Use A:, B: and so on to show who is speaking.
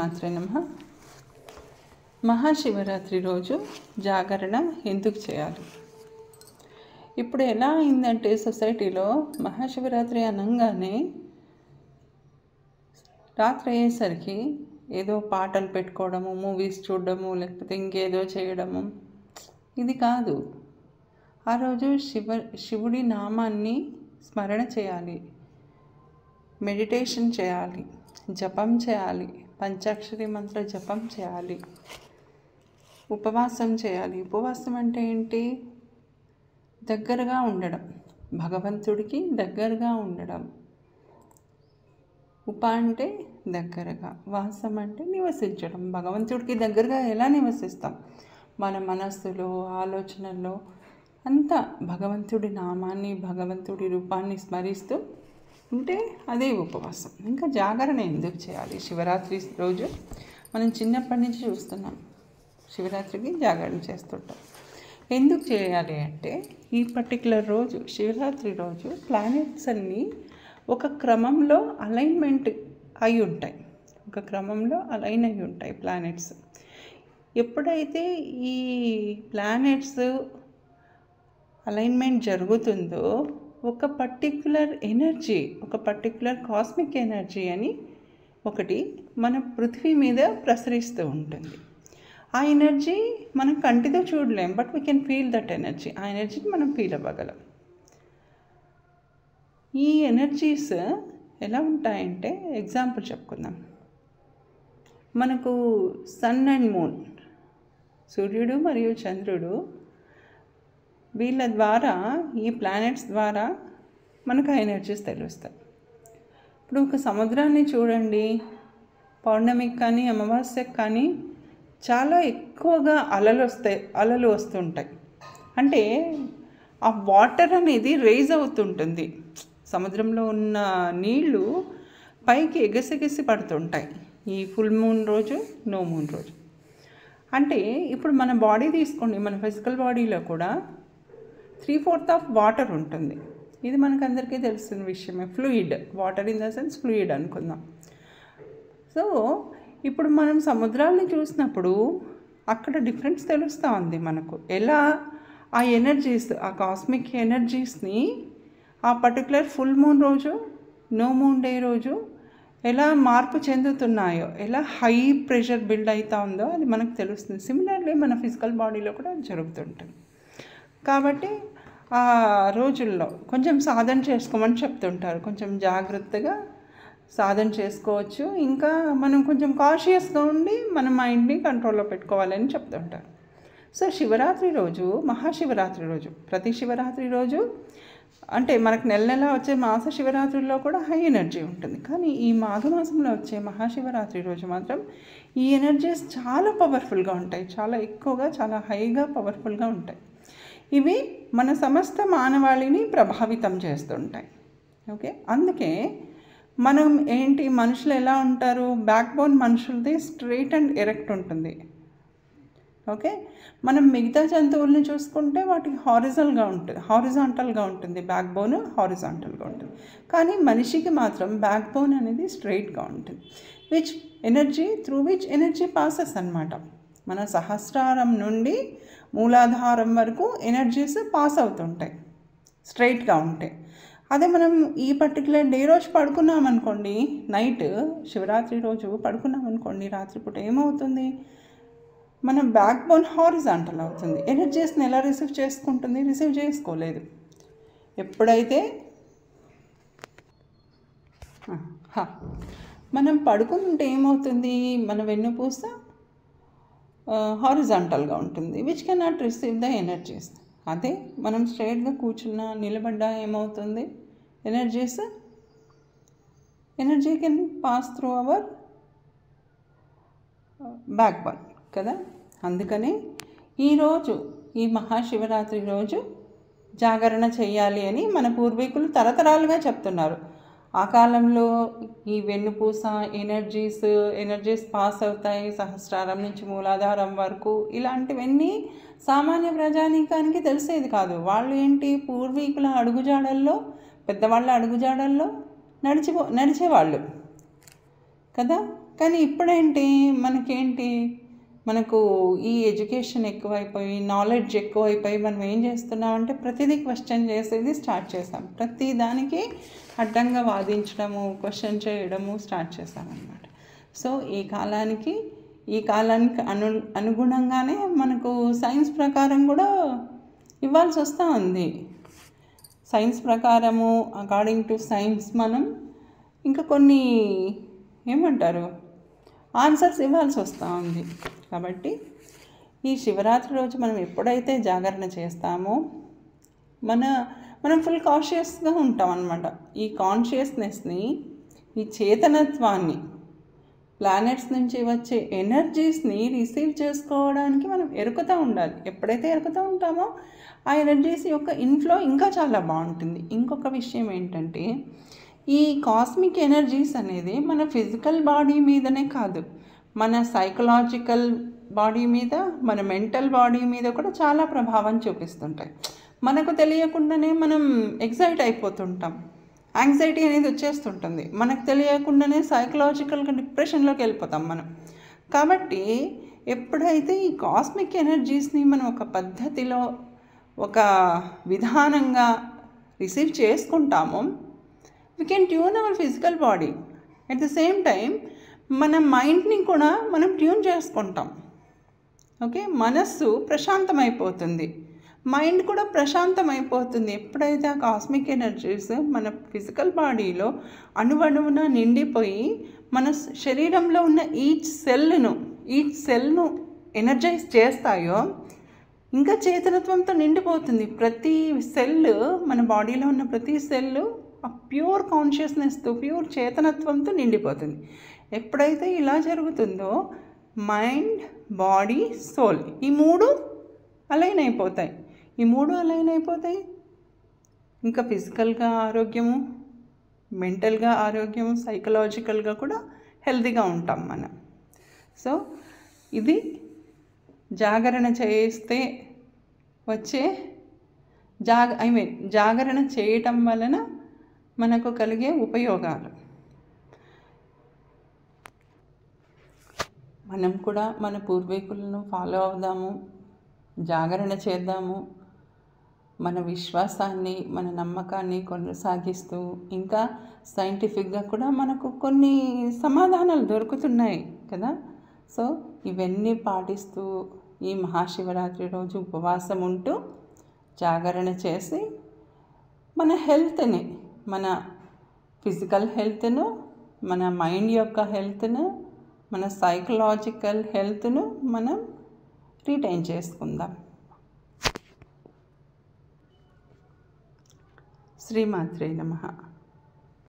A: శ్రీమాత్రే నమః. మహాశివరాత్రి రోజు జాగరణ ఎందుకు చేయాలి? ఇప్పుడు ఎలా అయిందంటే సొసైటీలో మహాశివరాత్రి అనగానే రాత్రి అయ్యేసరికి ఏదో పాటలు పెట్టుకోవడము, మూవీస్ చూడడము, లేకపోతే ఇంకేదో చేయడము. ఇది కాదు. ఆ రోజు శివుడి నామాన్ని స్మరణ చేయాలి, మెడిటేషన్ చేయాలి, జపం చేయాలి, పంచాక్షరి మంత్ర జపం చేయాలి, ఉపవాసం చేయాలి. ఉపవాసం అంటే ఏంటి? దగ్గరగా ఉండడం, భగవంతుడికి దగ్గరగా ఉండడం. ఉప అంటే దగ్గరగా, వాసం అంటే నివసించడం. భగవంతుడికి దగ్గరగా ఎలా నివసిస్తాం? మన మనస్సులో, ఆలోచనల్లో అంతా భగవంతుడి నామాన్ని, భగవంతుడి రూపాన్ని స్మరిస్తూ ఉంటే అదే ఉపవాసం. ఇంకా జాగరణ ఎందుకు చేయాలి? శివరాత్రి రోజు మనం చిన్నప్పటి నుంచి చూస్తున్నాం, శివరాత్రికి జాగరణ చేస్తుంటాం. ఎందుకు చేయాలి అంటే ఈ పర్టికులర్ రోజు, శివరాత్రి రోజు ప్లానెట్స్ అన్నీ ఒక క్రమంలో అలైన్మెంట్ అయి ఉంటాయి, ఒక క్రమంలో అలైన్ అయి ఉంటాయి ప్లానెట్స్. ఎప్పుడైతే ఈ ప్లానెట్స్ అలైన్మెంట్ జరుగుతుందో ఒక పర్టిక్యులర్ ఎనర్జీ, ఒక పర్టిక్యులర్ కాస్మిక్ ఎనర్జీ అని ఒకటి మన పృథ్వీ మీద ప్రసరిస్తూ ఉంటుంది. ఆ ఎనర్జీ మనం కంటితో చూడలేం, but we can feel that energy. ఆ ఎనర్జీని మనం ఫీల్ అవ్వగలం. ఈ ఎనర్జీస్ ఎలా ఉంటాయంటే, ఎగ్జాంపుల్ చెప్పుకుందాం. మనకు సన్ అండ్ మూన్, సూర్యుడు మరియు చంద్రుడు, వీళ్ళ ద్వారా, ఈ ప్లానెట్స్ ద్వారా మనకు ఆ ఎనర్జీస్ తెలుస్తాయి. ఇప్పుడు ఒక సముద్రాన్ని చూడండి, పౌర్ణమికి కానీ అమావాస్యకి కానీ చాలా ఎక్కువగా అలలు వస్తుంటాయి. అంటే ఆ వాటర్ అనేది రైజ్ అవుతుంటుంది. సముద్రంలో ఉన్న నీళ్లు పైకి ఎగసెగసి పడుతుంటాయి ఈ ఫుల్ మూన్ రోజు, నో మూన్ రోజు. అంటే ఇప్పుడు మన బాడీ తీసుకోండి, మన ఫిజికల్ బాడీలో కూడా 3/4 ఆఫ్ వాటర్ ఉంటుంది. ఇది మనకు అందరికీ తెలిసిన విషయమే. Fluid, water in the sense fluid అనుకుందాం. సో ఇప్పుడు మనం సముద్రాన్ని చూసినప్పుడు అక్కడ డిఫరెన్స్ తెలుస్తూ ఉంది మనకు. ఎలా ఆ ఎనర్జీస్, ఆ కాస్మిక్ ఎనర్జీస్ని ఆ పర్టికులర్ ఫుల్ మూన్ రోజు, నో మూన్ డే రోజు ఎలా మార్పు చెందుతున్నాయో, ఎలా హై ప్రెషర్ బిల్డ్ అవుతా ఉందో అది మనకు తెలుస్తుంది. సిమిలర్లీ మన ఫిజికల్ బాడీలో కూడా జరుగుతుంటుంది. కాబట్టి ఆ రోజుల్లో కొంచెం సాధన చేసుకోమని చెప్తుంటారు. కొంచెం జాగ్రత్తగా సాధన చేసుకోవచ్చు. ఇంకా మనం కొంచెం కాషియస్గా ఉండి మన మైండ్ని కంట్రోల్లో పెట్టుకోవాలని చెప్తుంటారు. సో శివరాత్రి రోజు, మహాశివరాత్రి రోజు, ప్రతి శివరాత్రి రోజు అంటే మనకు నెల నెల వచ్చే మాస శివరాత్రిలో కూడా హై ఎనర్జీ ఉంటుంది. కానీ ఈ మాఘమాసంలో వచ్చే మహాశివరాత్రి రోజు మాత్రం ఈ ఎనర్జీస్ చాలా పవర్ఫుల్గా ఉంటాయి, చాలా ఎక్కువగా, చాలా హైగా పవర్ఫుల్గా ఉంటాయి. ఇవి మన సమస్త మానవాళిని ప్రభావితం చేస్తుంటాయి. ఓకే, అందుకే మనం ఏంటి, మనుషులు ఎలా ఉంటారు, బ్యాక్ బోన్ మనుషులది స్ట్రైట్ అండ్ ఎరెక్ట్ ఉంటుంది. ఓకే, మనం మిగతా జంతువుల్ని చూసుకుంటే వాటికి హారిజాంటల్గా ఉంటుంది, బ్యాక్ బోన్ హారిజాంటల్గా ఉంటుంది. కానీ మనిషికి మాత్రం బ్యాక్ బోన్ అనేది స్ట్రైట్గా ఉంటుంది. త్రూ విచ్ ఎనర్జీ పాసెస్ అన్నమాట. మన సహస్రారం నుండి మూలాధారం వరకు ఎనర్జీస్ పాస్ అవుతుంటాయి, స్ట్రైట్గా ఉంటాయి. అదే మనం ఈ పర్టికులర్ డే రోజు పడుకున్నామనుకోండి, నైట్ శివరాత్రి రోజు పడుకున్నామనుకోండి, రాత్రిపూట ఏమవుతుంది, మన బ్యాక్ బోన్ హారిజాంటల్ అవుతుంది. ఎనర్జీస్ని ఎలా రిసీవ్ చేసుకుంటుంది? రిసీవ్ చేసుకోలేదు. ఎప్పుడైతే మనం పడుకుంటే ఏమవుతుంది, మన వెన్నుపూస హారిజాంటల్గా ఉంటుంది, which can not receive the energies. అదే మనం స్ట్రైట్గా కూర్చున్నా, నిలబడ్డా ఏమవుతుంది, energy can pass through our back bone కదా. అందుకని ఈరోజు, ఈ మహాశివరాత్రి రోజు జాగరణ చేయాలి అని మన పూర్వీకులు తరతరాలుగా చెప్తున్నారు. ఆ కాలంలో ఈ వెన్నుపూస ఎనర్జీస్ పాస్ అవుతాయి సహస్రారం నుంచి మూలాధారం వరకు. ఇలాంటివన్నీ సామాన్య ప్రజానీకానికి తెలిసేది కాదు. వాళ్ళు ఏంటి, పూర్వీకుల అడుగుజాడల్లో, పెద్దవాళ్ళ అడుగుజాడల్లో నడిచేవాళ్ళు కదా. కానీ ఇప్పుడేంటి మనకు ఈ ఎడ్యుకేషన్ ఎక్కువైపోయి, నాలెడ్జ్ ఎక్కువైపోయి మనం ఏం చేస్తున్నామంటే ప్రతిదీ క్వశ్చన్ చేసేది స్టార్ట్ చేసాం. ప్రతి దానికి అడ్డంగా వాదించడము, క్వశ్చన్ చేయడము స్టార్ట్ చేసామన్నమాట. సో ఈ కాలానికి అనుగుణంగానే మనకు సైన్స్ ప్రకారం కూడా ఇవ్వాల్సి వస్తూ ఉంది. సైన్స్ ప్రకారము, అకార్డింగ్ టు సైన్స్ మనం ఇంకా కొన్ని ఆన్సర్స్ ఇవ్వాల్సి వస్తూ ఉంది. కాబట్టి ఈ శివరాత్రి రోజు మనం ఎప్పుడైతే జాగరణ చేస్తామో మనం ఫుల్ కాన్షియస్గా ఉంటాం అన్నమాట. ఈ కాన్షియస్నెస్ని, ఈ చేతనత్వాన్ని, ప్లానెట్స్ నుంచి వచ్చే ఎనర్జీస్ని రిసీవ్ చేసుకోవడానికి మనం ఎరుకుతూ ఉండాలి. ఎప్పుడైతే ఎరుకుతూ ఉంటామో ఆ ఎనర్జీస్ యొక్క ఇన్ఫ్లో ఇంకా చాలా బాగుంటుంది. ఇంకొక విషయం ఏంటంటే, ఈ కాస్మిక్ ఎనర్జీస్ అనేది మన ఫిజికల్ బాడీ మీదనే కాదు, మన సైకలాజికల్ బాడీ మీద, మన మెంటల్ బాడీ మీద కూడా చాలా ప్రభావం చూపిస్తుంటాయి. మనకు తెలియకుండానే మనం ఎగ్జైట్ అయిపోతుంటాం, యాంగ్జైటీ అనేది వచ్చేస్తుంటుంది. మనకు తెలియకుండానే సైకలాజికల్గా డిప్రెషన్లోకి వెళ్ళిపోతాం మనం. కాబట్టి ఎప్పుడైతే ఈ కాస్మిక్ ఎనర్జీస్ని మనం ఒక పద్ధతిలో, ఒక విధానంగా రిసీవ్ చేసుకుంటామో, we can tune our physical body. At the same time మన మైండ్ని కూడా మనం ట్యూన్ చేసుకుంటాం. ఓకే, మనస్సు ప్రశాంతమైపోతుంది, మైండ్ కూడా ప్రశాంతమైపోతుంది. ఎప్పుడైతే ఆ కాస్మిక్ ఎనర్జీస్ మన ఫిజికల్ బాడీలో అణువణువున నిండిపోయి మన శరీరంలో ఉన్న ఈచ్ సెల్ను ఎనర్జైజ్ చేస్తాయో, ఇంకా చేతనత్వంతో నిండిపోతుంది. ప్రతి సెల్, మన బాడీలో ఉన్న ప్రతి సెల్ ఆ ప్యూర్ కాన్షియస్నెస్తో, ప్యూర్ చేతనత్వంతో నిండిపోతుంది. ఎప్పుడైతే ఇలా జరుగుతుందో మైండ్, బాడీ, సోల్ ఈ మూడు అలైన్ అయిపోతాయి. ఇంకా ఫిజికల్గా ఆరోగ్యము, మెంటల్గా ఆరోగ్యము, సైకలాజికల్గా కూడా హెల్తీగా ఉంటాం మనం. సో ఇది జాగరణ చేస్తే వచ్చే జాగరణ చేయటం వలన మనకు కలిగే ఉపయోగాలు. మనం కూడా మన పూర్వీకులను ఫాలో అవుదాము, జాగరణ చేద్దాము, మన విశ్వాసాన్ని, మన నమ్మకాన్ని కొనసాగిస్తూ, ఇంకా సైంటిఫిక్గా కూడా మనకు కొన్ని సమాధానాలు దొరుకుతున్నాయి కదా. సో ఇవన్నీ పాటిస్తూ ఈ మహాశివరాత్రి రోజు ఉపవాసం ఉంటూ జాగరణ చేసి మన హెల్త్ని, మన ఫిజికల్ హెల్త్ను, మన మైండ్ యొక్క హెల్త్ను, మన సైకలాజికల్ హెల్త్ను మనం రిటైన్ చేసుకుందాం. శ్రీమాత్రే నమః.